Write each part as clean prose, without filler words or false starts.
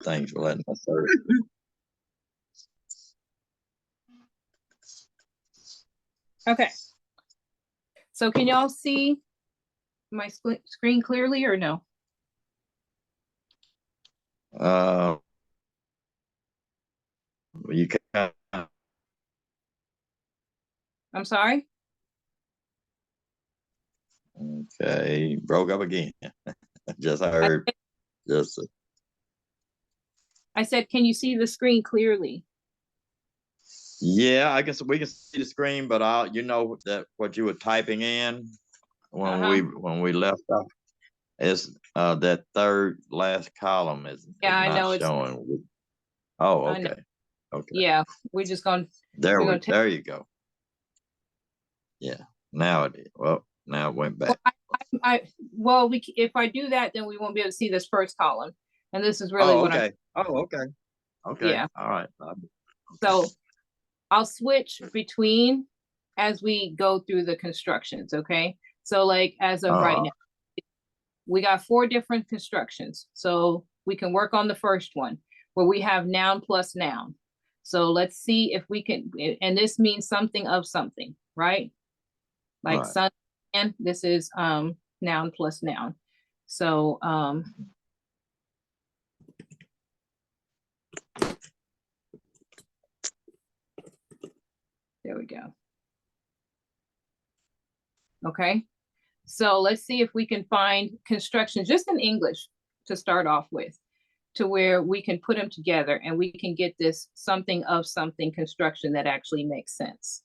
Thanks for letting us serve. Okay. So can y'all see my screen clearly or no? You can. I'm sorry? Okay, broke up again. Just heard. I said, can you see the screen clearly? Yeah, I guess we can see the screen, but you know that what you were typing in when we left off is that third last column is I know not showing. Oh, okay. Okay. Yeah, we're just going. There you go. Yeah, now it is. Well, now it went back. Well, if I do that, then we won't be able to see this first column, and this is really what okay. Okay. Yeah. All right. So I'll switch between as we go through the constructions. Okay. So like as of right now, we got 4 different constructions. So we can work on the first one where we have noun plus noun. So let's see if we can, and this means something of something, right? Like son, and this is noun plus noun. So there we go. Okay. So let's see if we can find constructions just in English to start off with, to where we can put them together and we can get this something of something construction that actually makes sense.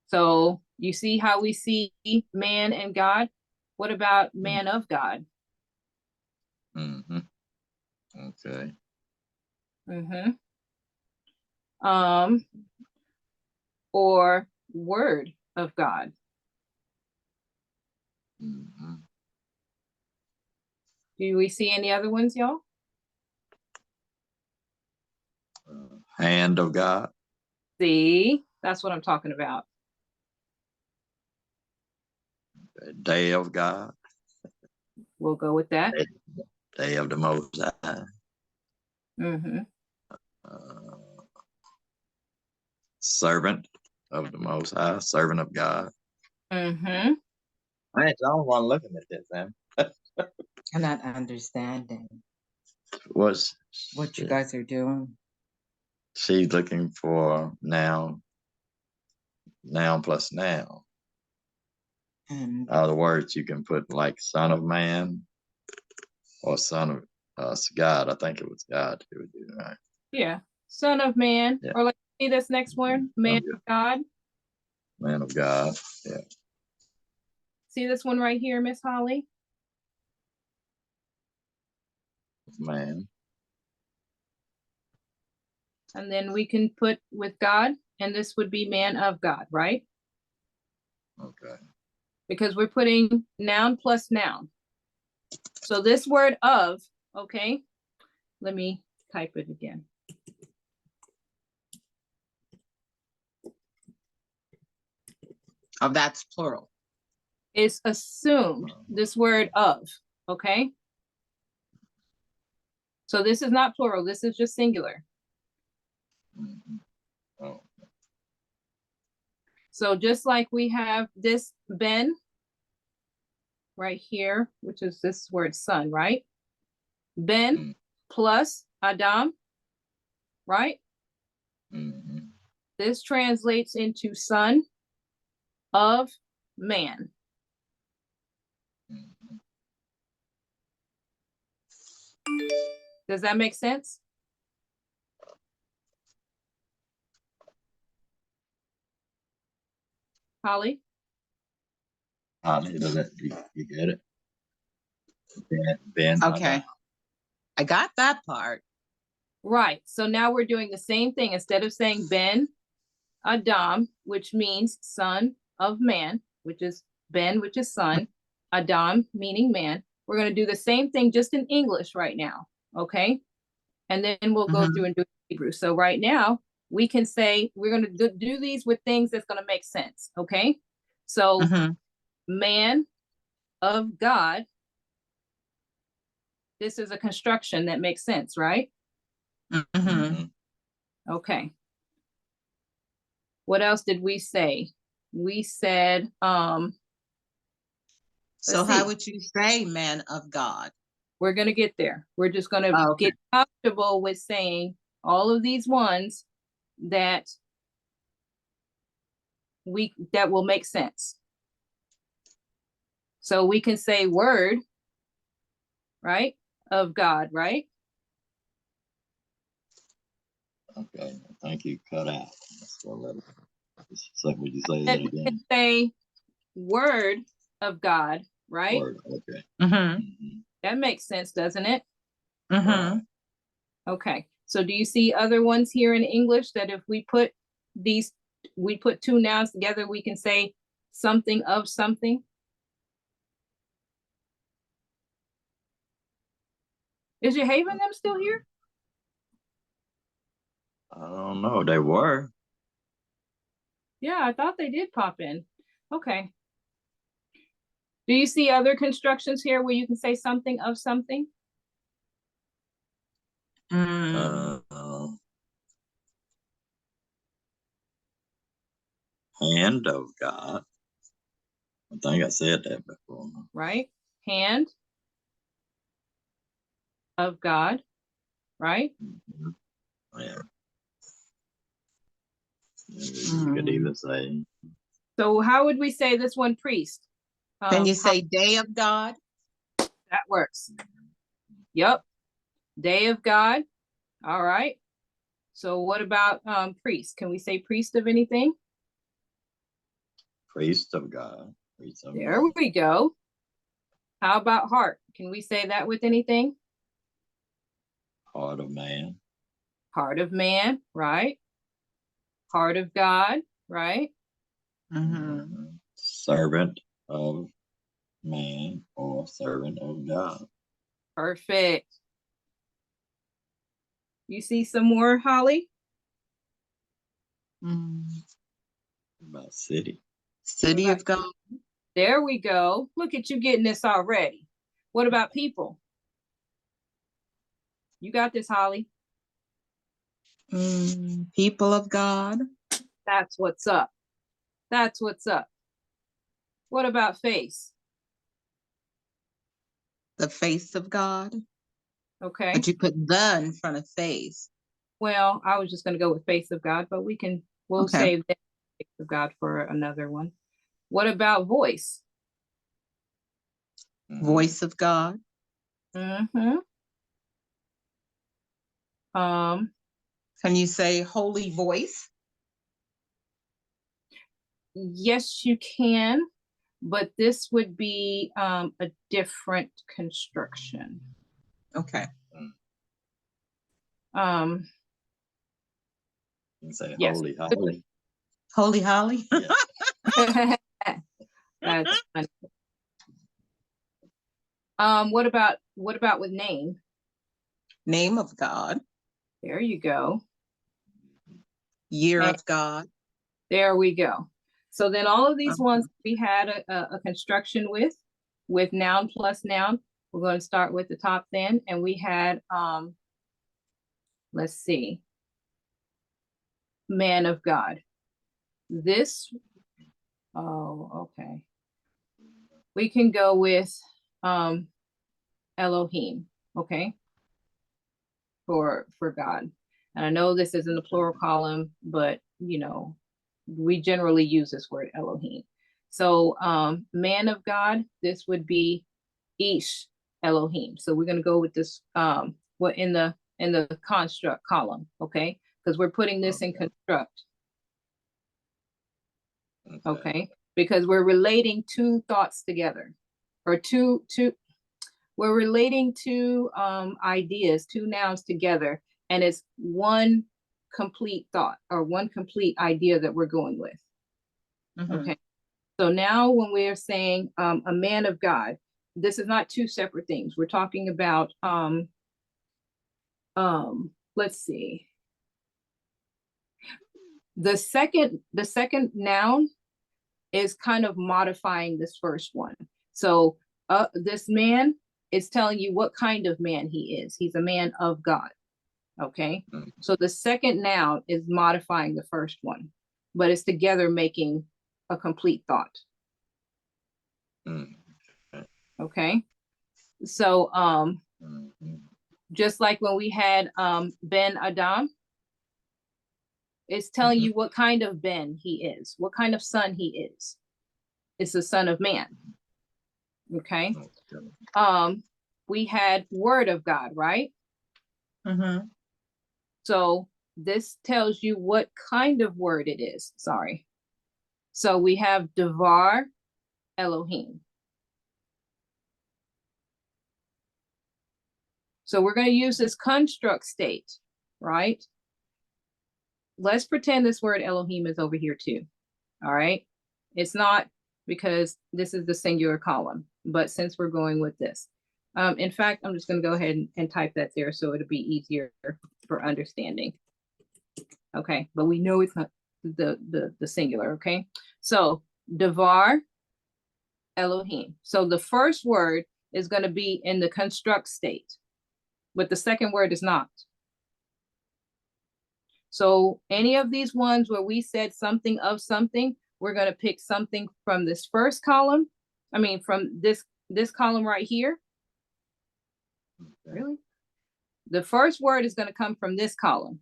So you see how we see man and God? What about man of God? Mm-hmm. Okay. Mm-hmm. Or word of God. Mm-hmm. Do we see any other ones, y'all? Hand of God. See, that's what I'm talking about. Day of God. We'll go with that. Day of the Most High. Mm-hmm. Servant of the Most High. Servant of God. Mm-hmm. I don't want to look at this, man. I'm not understanding what you guys are doing. She's looking for noun plus noun. And the words you can put like son of man or son of God. I think it was God who would do right. Yeah, son of man. Yeah. Or let's see this next one, man of God. Man of God. Yeah. See this one right here, Miss Holly? Man. And then we can put with God, and this would be man of God, right? Okay. Because we're putting noun plus noun. So this word of, okay, let me type it again. Oh, that's plural. It's assumed, this word of, okay? So this is not plural, this is just singular. Mm-hmm. Oh. So just like we have this Ben right here, which is this word son, right? Ben plus Adam, right? Mm-hmm. This translates into son of man. Mm-hmm. Does that make sense? Holly? Holly, you get it? Ben. Okay. I got that part. Right. So now we're doing the same thing. Instead of saying Ben Adam, which means son of man, which is Ben, which is son, Adam, meaning man. We're going to do the same thing just in English right now. Okay. And then we'll go through and do Hebrew. So right now we can say we're going to do these with things that's going to make sense. Okay. So man of God. this is a construction that makes sense, right? Mhm. Okay. What else did we say? We said, So let's how see. would you say man of God? We're going to get there. We're just going to Oh, okay. get comfortable with saying all of these ones that will make sense. So we can say word, right? Of God, right? Okay, I think you cut out. So would you say And that we again? can say word of God, right? Word, okay. Mhm. That makes sense, doesn't it? Mhm. Right. Okay. So do you see other ones here in English that if we put two nouns together, we can say something of something? Is your Haven them still here? I don't know. They were. Yeah, I thought they did pop in. Okay. Do you see other constructions here where you can say something of something? Mm. Hand of God. I think I said that before. Right? Hand of God, right? Mhm. Yeah. You could even say. So how would we say this one priest? Can you say day of God? That works. Yep. Day of God. All right. So what about priest? Can we say priest of anything? Priest of God. Priest of There God. we go. How about heart? Can we say that with anything? Heart of man. Heart of man, right? Heart of God, right? Mhm. Servant of man or servant of God. Perfect. You see some more, Holly? Mm. About city. City of God. There we go. Look at you getting this already. What about people? You got this, Holly. People of God. That's what's up. That's what's up. What about face? The face of God. Okay. But you put the in front of face. Well, I was just going to go with face of God, but we'll Okay. save that face of God for another one. What about voice? Voice of God. Mm-hmm. Can you say holy voice? Yes, you can, but this would be a different construction. Okay. You can say Yes. holy, holy. Holy Holly. Yeah. That's funny. What about with name? Name of God. There you go. Year And of God. there we go. So then all of these ones we had a construction with noun plus noun. We're going to start with the top then. And we had, let's see, man of God. This, oh, okay. We can go with Elohim, okay, for God. And I know this is in the plural column, but you know, we generally use this word Elohim. So man of God, this would be Ish Elohim. So we're going to go with this what in the construct column, okay? Because we're putting this in construct. Okay. Because we're relating two thoughts together, or we're relating two ideas, two nouns together, and it's one complete thought or one complete idea that we're going with. Okay. So now when we're saying a man of God, this is not two separate things. We're talking about let's see. The second noun is kind of modifying this first one. So this man it's telling you what kind of man he is. He's a man of God. Okay. So the second noun is modifying the first one, but it's together making a complete thought. Okay. So just like when we had Ben Adam, it's telling you what kind of Ben he is, what kind of son he is. It's the son of man. Okay. We had word of God, right? So this tells you what kind of word it is. Sorry. So we have Devar Elohim. So we're going to use this construct state, right? Let's pretend this word Elohim is over here too. All right. It's not, because this is the singular column, but since we're going with this, in fact, I'm just going to go ahead and type that there so it'll be easier for understanding. Okay, but we know it's not the singular. Okay, so Devar Elohim. So the first word is going to be in the construct state, but the second word is not. So any of these ones where we said something of something, we're going to pick something from this first column. I mean, from this column right here. Really? The first word is going to come from this column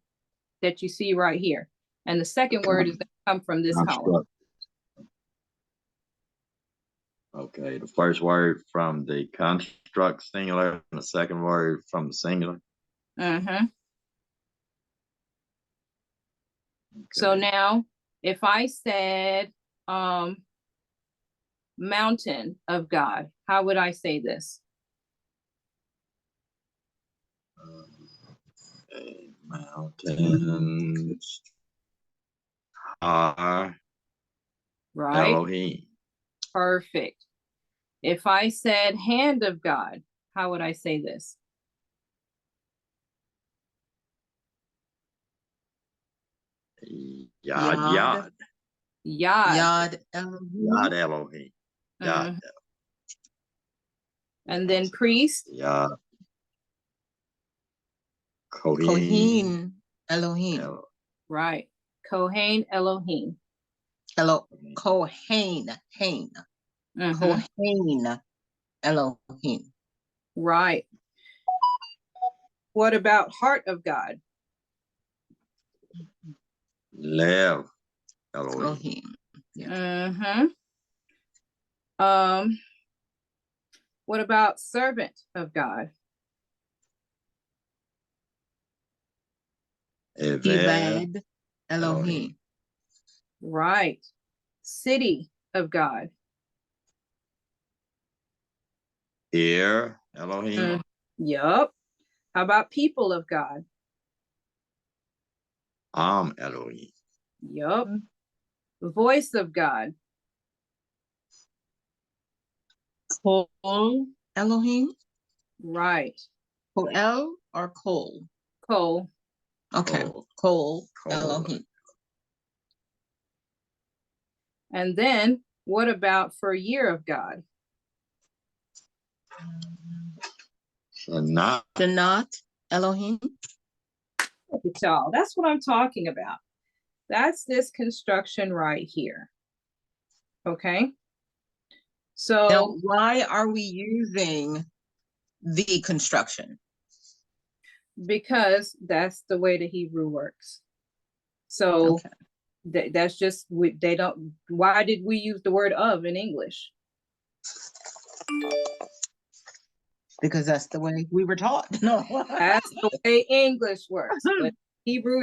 that you see right here. And the second word is going to come from this column. Okay, the first word from the construct singular and the second word from the singular. Okay. So now, if I said mountain of God, how would I say this? Mountains are right. Elohim. Perfect. If I said hand of God, how would I say this? Yad Elohim. Yad. And then priest. Yad. Kohen Elohim. Right. Kohen Elohim. Kohen. Kohen Elohim. Right. What about heart of God? Lev Elohim. What about servant of God? Eved Elohim. Right. City of God. Ir Elohim. Yup. How about people of God? Elohim. Yup. Voice of God. Kol Elohim. Right. Koel or Kol? Kol. Okay. Kol Elohim. And then what about for year of God? Shanat Elohim. Look at y'all. That's what I'm talking about. That's this construction right here. Okay. So now, why are we using the construction? Because that's the way the Hebrew works. So that's just, they don't, why did we use the word of in English? Because that's the way we were taught. No, that's the way English works. But Hebrew,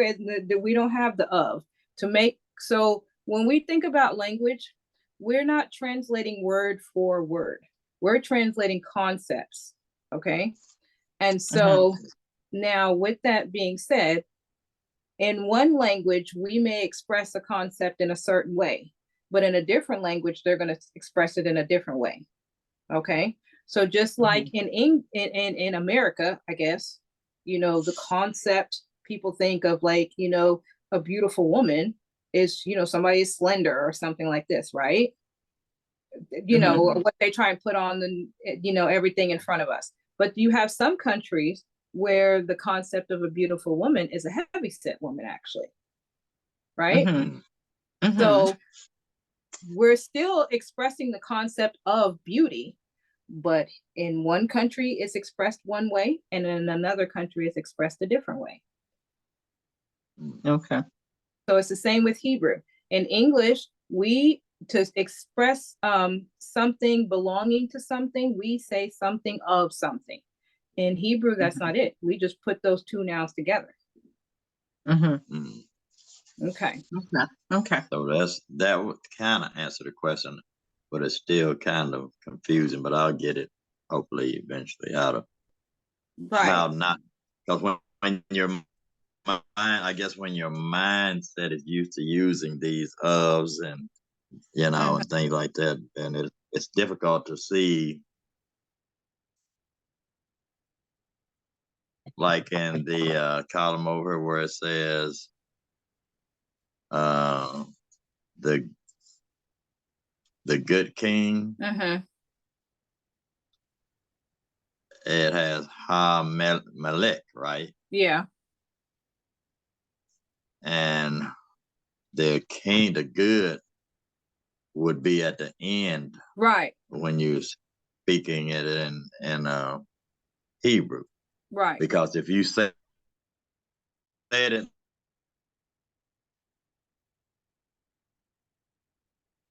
we don't have the of to make. So when we think about language, we're not translating word for word. We're translating concepts. Okay. And so now with that being said, in one language, we may express a concept in a certain way, but in a different language, they're going to express it in a different way. Okay. So just like in America, I guess, you know, the concept people think of, like, you know, a beautiful woman is, you know, somebody is slender or something like this, right? you know, or what they try and put on the, you know, everything in front of us. But you have some countries where the concept of a beautiful woman is a heavy set woman, actually. Right? So we're still expressing the concept of beauty, but in one country it's expressed one way, and in another country it's expressed a different way. Okay. So it's the same with Hebrew. In English, we, to express something belonging to something, we say something of something. In Hebrew, that's not it. We just put those two nouns together. Okay. Okay. So that would kind of answer the question, but it's still kind of confusing. But I'll get it hopefully eventually how to how not, because when your mind, I guess when your mindset is used to using these ofs and you know and things like that, and it's difficult to see, like in the column over here where it says the good king. It has Ha Melech, right? Yeah. And the king, the good, would be at the end, right? When you're speaking it in Hebrew, right? Because if you said it,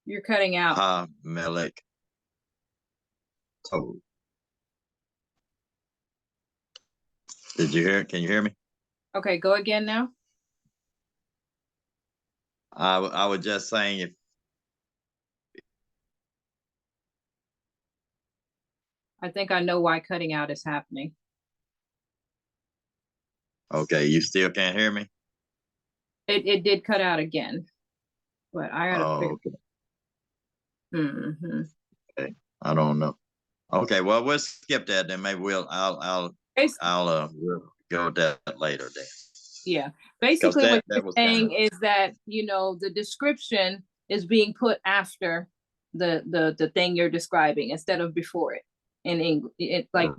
you're cutting out. Ha Melech. Oh, did you hear? Can you hear me? Okay, go again now. I was just saying if. I think I know why cutting out is happening. Okay, you still can't hear me? It did cut out again, but I gotta figure. Okay. Okay, I don't know. Okay, well we'll skip that then. Maybe I'll we'll go with that later then. Yeah, basically that what you're saying is that, you know, the description is being put after the thing you're describing instead of before it in English, like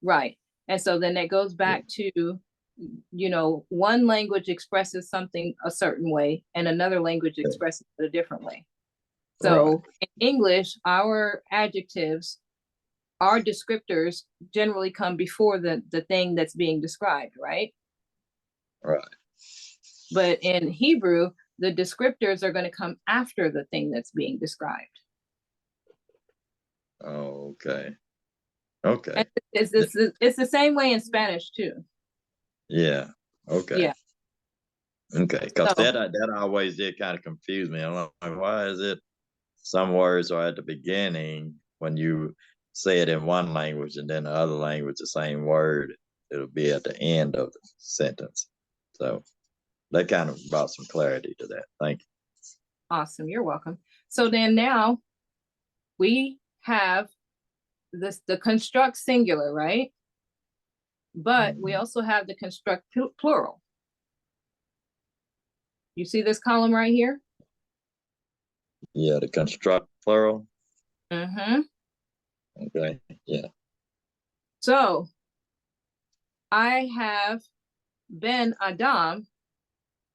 right. And so then it goes back to, you know, one language expresses something a certain way and another language expresses it a different way. So in English, our adjectives, our descriptors generally come before the thing that's being described, right? Right. But in Hebrew, the descriptors are going to come after the thing that's being described. Oh, okay. Okay. And it's the same way in Spanish too. Yeah. Okay. Yeah. Okay. Because that always did kind of confuse me. I'm like, why is it some words are at the beginning when you say it in one language and then the other language, the same word, it'll be at the end of the sentence. So that kind of brought some clarity to that. Thank you. Awesome. You're welcome. So then now we have the construct singular, right? But we also have the construct plural. You see this column right here? Yeah, the construct plural. Okay, yeah. So I have Ben Adam.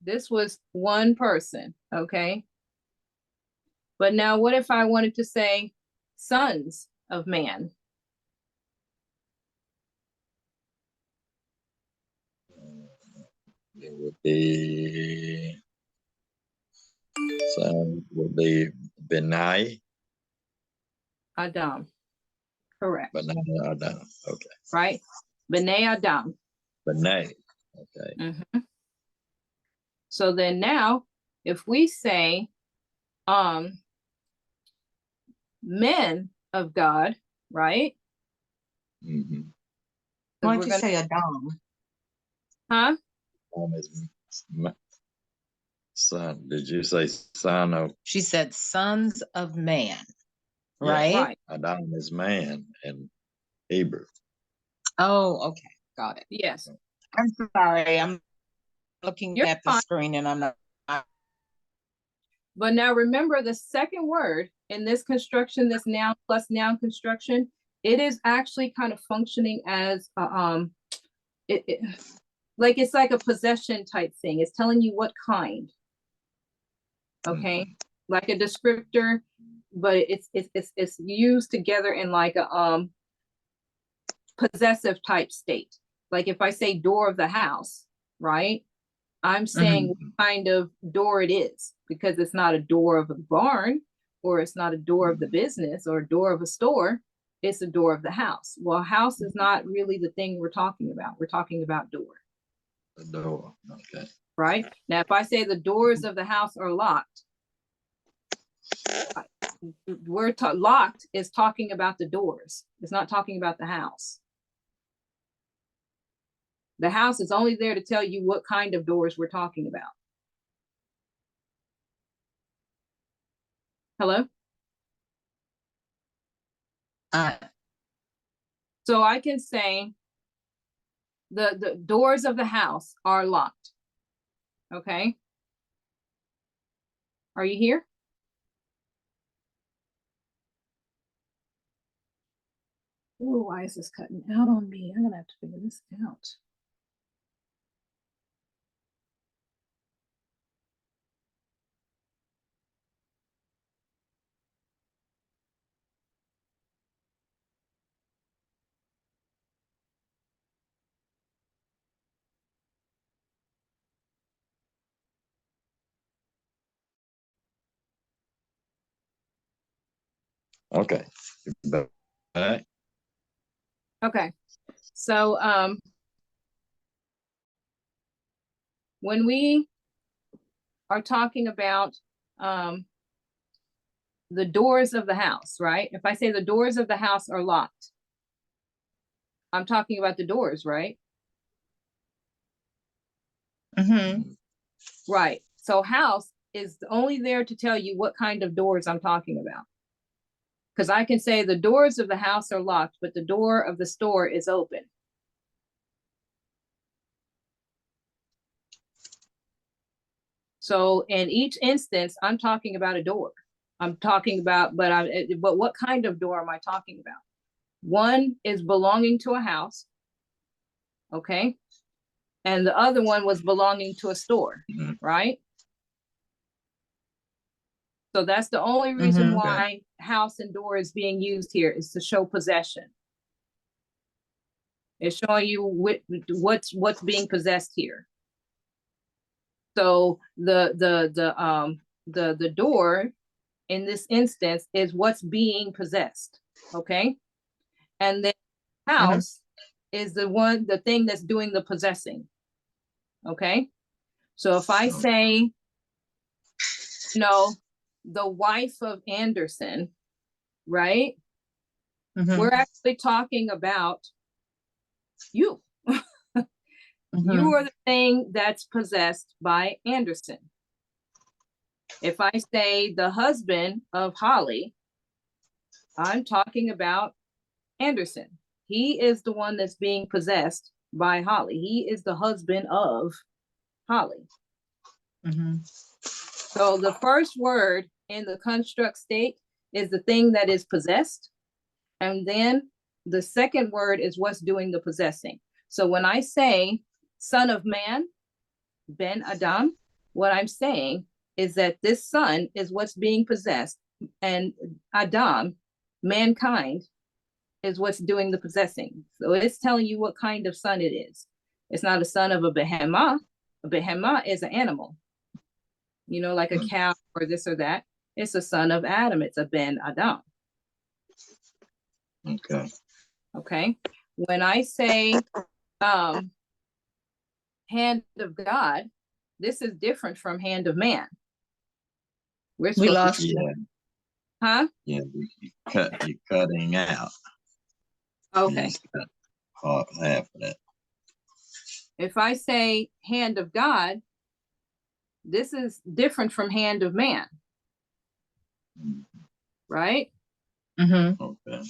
This was one person, okay? But now what if I wanted to say sons of man? It would be, son would be Benai. Adam. Correct. Benai Adam. Okay. Right? B'nai Adam. Benai. Okay. So then now, if we say men of God, right? Why'd you say Adam? Huh? Is son. Did you say son of? She said sons of man, right? Right. Adam is man in Hebrew. Oh, okay. Got it. Yes. I'm sorry. I'm looking You're at the fine. screen and I'm not. But now remember the second word in this construction, this noun plus noun construction, it is actually kind of functioning as like it's like a possession type thing. It's telling you what kind. Okay, like a descriptor, but it's used together in like a possessive type state. Like if I say door of the house, right? I'm saying what kind of door it is, because it's not a door of a barn, or it's not a door of the business, or a door of a store. It's a door of the house. Well, house is not really the thing we're talking about. We're talking about door. The door, okay. Right? Now, if I say the doors of the house are locked, locked is talking about the doors. It's not talking about the house. The house is only there to tell you what kind of doors we're talking about. Hello? So I can say the doors of the house are locked. Okay? Are you here? Oh, why is this cutting out on me? I'm gonna have to figure this out. Okay. Back. Okay. So when we are talking about the doors of the house, right? If I say the doors of the house are locked, I'm talking about the doors, right? Right. So house is only there to tell you what kind of doors I'm talking about. Because I can say the doors of the house are locked, but the door of the store is open. So in each instance, I'm talking about a door. I'm talking about, but what kind of door am I talking about? One is belonging to a house, okay? And the other one was belonging to a store, right? So that's the only reason why house and door is being used here, is to show possession. It's showing you what's being possessed here. So the door in this instance is what's being possessed, okay? And then house is the thing that's doing the possessing, okay? So if I say, the wife of Anderson, right? We're actually talking about you. You are the thing that's possessed by Anderson. If I say the husband of Holly, I'm talking about Anderson. He is the one that's being possessed by Holly. He is the husband of Holly. So the first word in the construct state is the thing that is possessed. And then the second word is what's doing the possessing. So when I say son of man, Ben Adam, what I'm saying is that this son is what's being possessed, and Adam, mankind, is what's doing the possessing. So it's telling you what kind of son it is. It's not a son of a behemah. A behemah is an animal, like a cow or this or that. It's a son of Adam. It's a Ben Adam. Okay. When I say hand of God, this is different from hand of man. We lost you. Huh? Yeah, you're cutting out. Okay. Half of that. If I say hand of God, this is different from hand of man. Right? Okay.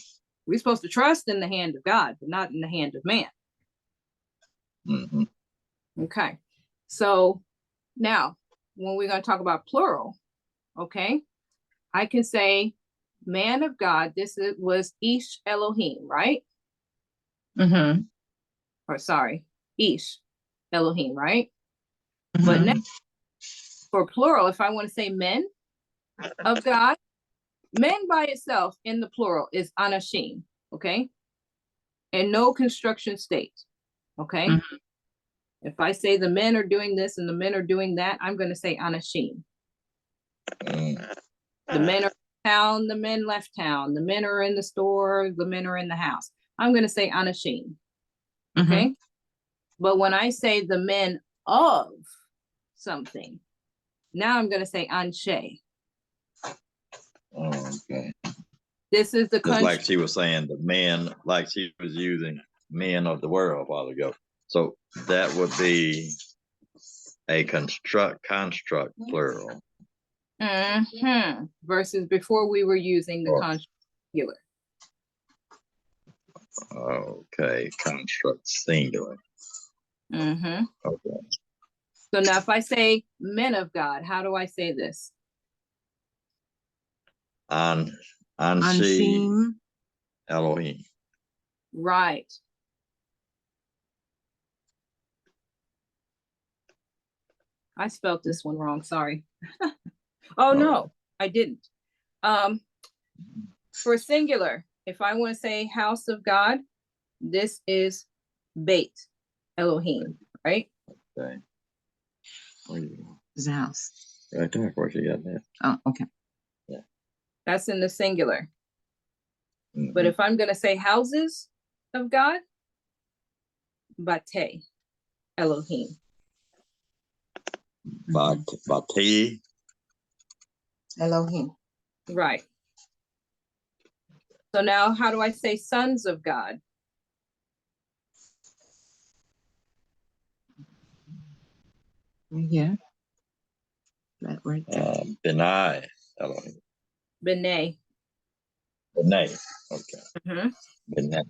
We're supposed to trust in the hand of God, but not in the hand of man. Okay. So now, when we're going to talk about plural, okay? I can say man of God, was Ish Elohim, right? Mm-hmm. Or sorry, Ish Elohim, right? But next, for plural, if I want to say men of God, men by itself in the plural is anashim, okay? And no construction state, okay? Mhm. If I say the men are doing this and the men are doing that, I'm going to say anashim. The men are in town, the men left town, the men are in the store, the men are in the house. I'm going to say anashim, okay? But when I say the men of something, now I'm going to say anshe. Okay. This is the Just like she was saying, the men, like she was using men of the world a while ago. So that would be a construct plural. Versus before we were using the construct singular. Okay, construct singular. Okay. So now if I say men of God, how do I say this? Anshim Elohim. Right. I spelled this one wrong, sorry. Oh no, I didn't. For singular, if I want to say house of God, this is Beit Elohim, right? Okay. Where you go? Is the house. Right there, of course you got that. Oh, okay. Yeah. That's in the singular. But if I'm going to say houses of God, Bate Elohim. Bate Elohim. Right. So now how do I say sons of God? Yeah. That right there. Benai Elohim. B'nai. Benai. Okay. Benai.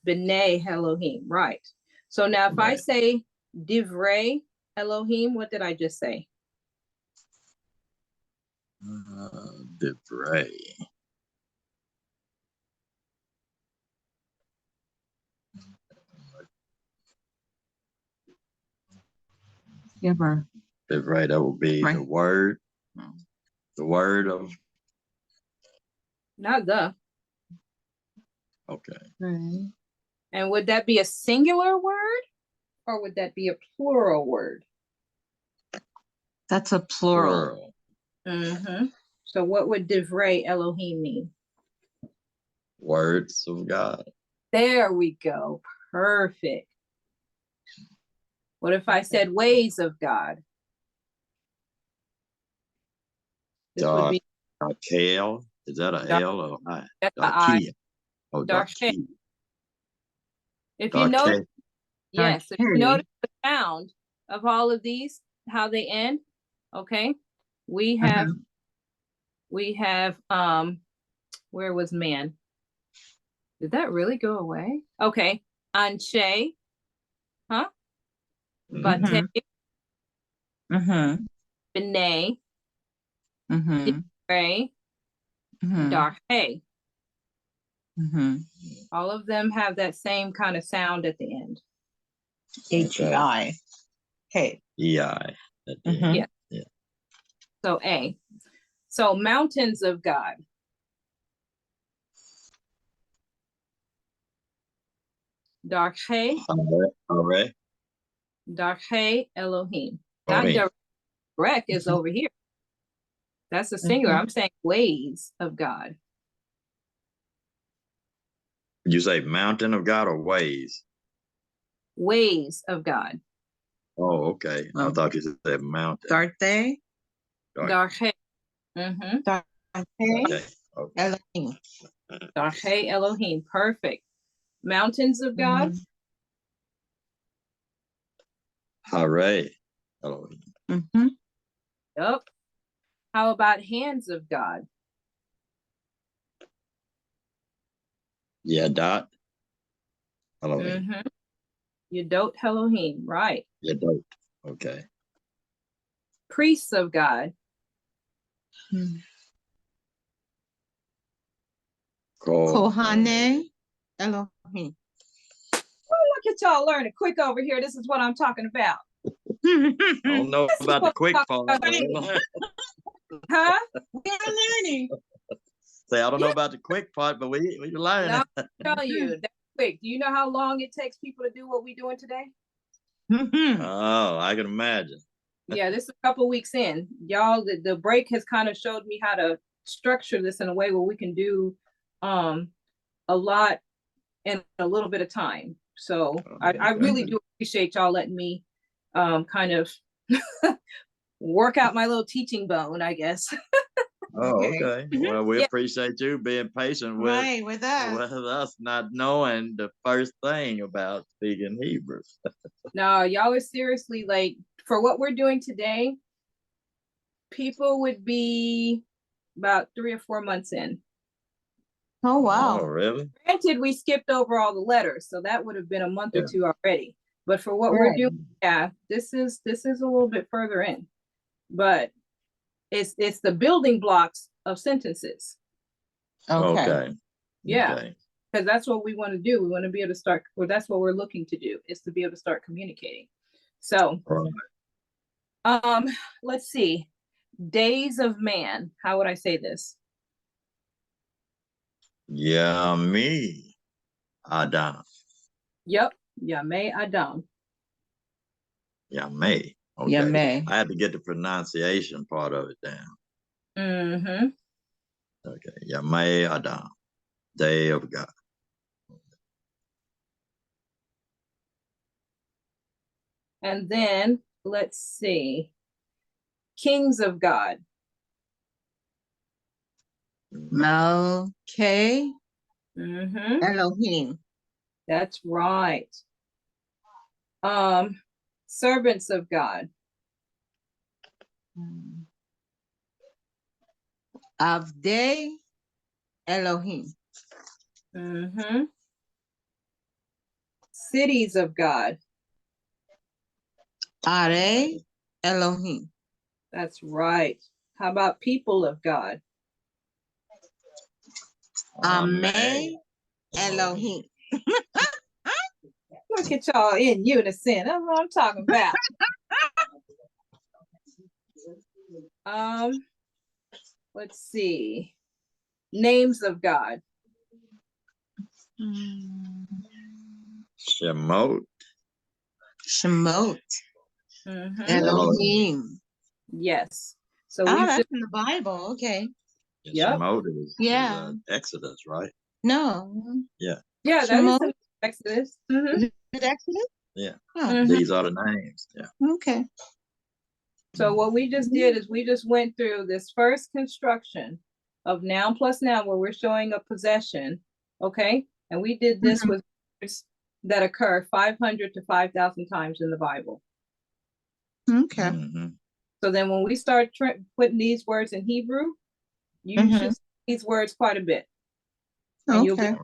B'nai Elohim. Right. So now if I say Divrei Elohim, what did I just say? Divrei. Divrei, that would be the word. The word of. Not the. Okay. Right. And would that be a singular word or would that be a plural word? That's a plural. So what would Divrei Elohim mean? Words of God. There we go. Perfect. What if I said ways of God? This would be Darkel. Is that a L or I? that's the I. Oh, Darke. Darke. If you notice, yes, if you Darke. notice the sound of all of these, how they end, okay? We have, where was man? Did that really go away? Okay, Anshe, huh? Bate, B'nai, Divrei, Darhe. All of them have that same kind of sound at the end. H-E-I. Hey. E-I. Yeah. So A. So mountains of God. Darhe. Darhe Elohim. Not direct is over here. That's a singular. I'm saying ways of God. You say mountain of God or ways? Ways of God. Oh, okay. I thought you said mountain. Darthe. Darhe. Darthe. Elohim. Darhe Elohim. Perfect. Mountains of God. Hare Elohim. Yep. How about hands of God? Yadat Elohim. Yadot Elohim. Right. Yadot. Okay. Priests of God. Kohane Elohim. Look at y'all learning quick over here. This is what I'm talking about. I don't know about the quick part. Huh? We are learning. Say, I don't know about the quick part, but we learning. No, I'll tell you, that's quick. Do you know how long it takes people to do what we're doing today? Oh, I can imagine. Yeah, this is a couple weeks in. Y'all, the break has kind of showed me how to structure this in a way where we can do a lot in a little bit of time. So I really do appreciate y'all letting me kind of work out my little teaching bone, I guess. Oh, okay. Well, we appreciate you being patient with us not knowing the first thing about speaking Hebrew. No, y'all are seriously, like, for what we're doing today, people would be about 3 or 4 months in. Oh, wow. Oh, really? Granted, we skipped over all the letters, so that would have been a month or two already. But for what we're doing, yeah, this is a little bit further in. But it's the building blocks of sentences. Okay. Yeah. Okay. Because that's what we want to do. We want to be able to start, or that's what we're looking to do, is to be able to start communicating. So, let's see. Days of man. How would I say this? Yami Adam. Yep. Yame Adam. Yame. Okay. Yame. I had to get the pronunciation part of it down. Mm-hmm. Okay. Yame Adam. Day of God. And then let's see. Kings of God. Malke Mm-hmm. Elohim. That's right. Servants of God. Avdei Elohim. Mm-hmm. Cities of God. Are Elohim. That's right. How about people of God? Ame Elohim. Look at y'all in unison. That's what I'm talking about. Let's see. Names of God. Shemot. Shemot. Mm-hmm. Elohim. Yes. So that's in the Bible. Okay. Yep. Shemot is Exodus, right? No. Yeah. Yeah, that Shemot? is Exodus. Mm-hmm. Is it Exodus? Yeah. Mm-hmm. These are the names. Yeah. Okay. So what we just did is we just went through this first construction of noun plus noun where we're showing a possession, okay? And we did this with words that occur 500 to 5,000 times in the Bible. Okay. Mm-hmm. So then when we start putting these words in Hebrew, you should see these words quite a bit. And you'll be,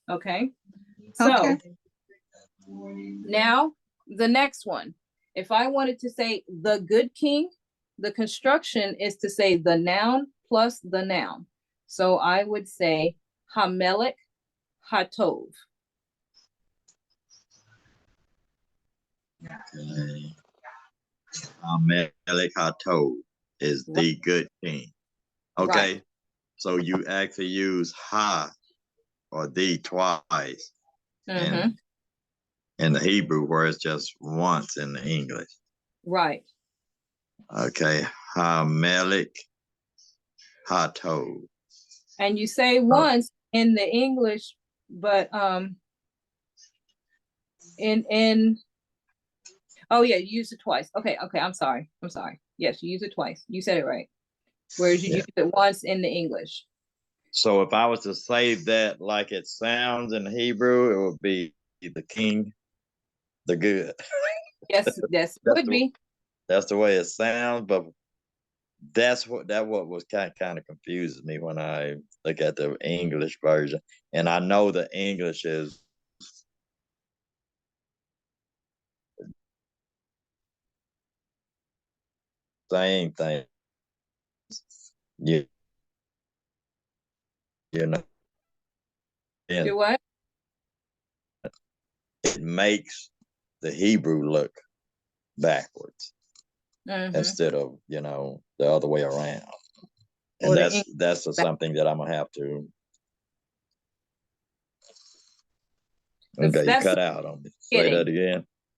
okay? So now the next one. If I wanted to say the good king, the construction is to say the noun plus the noun. So I would say Hamelech Hatov. Okay. Amelech Hatov is the good king. Okay. Right. So you actually use ha or the twice in the Hebrew, where it's just once in the English. Right. Okay. Hamelech Hatov. And you say once in the English, but in oh yeah, you use it twice. Okay, I'm sorry. Yes, you use it twice. You said it right. Whereas you use it once in the English. So if I was to say that like it sounds in Hebrew, it would be the king, the good. Yes, that's would be. That's the way it sounds, but that's what was kind of confuses me when I look at the English version. And I know the English is same thing. you, you know, and Do what? it makes the Hebrew look backwards Mhm. instead of, you know, the other way around. And Or the that's something that I'm gonna have to. Okay, you That's cut out on me. Say kidding. that again.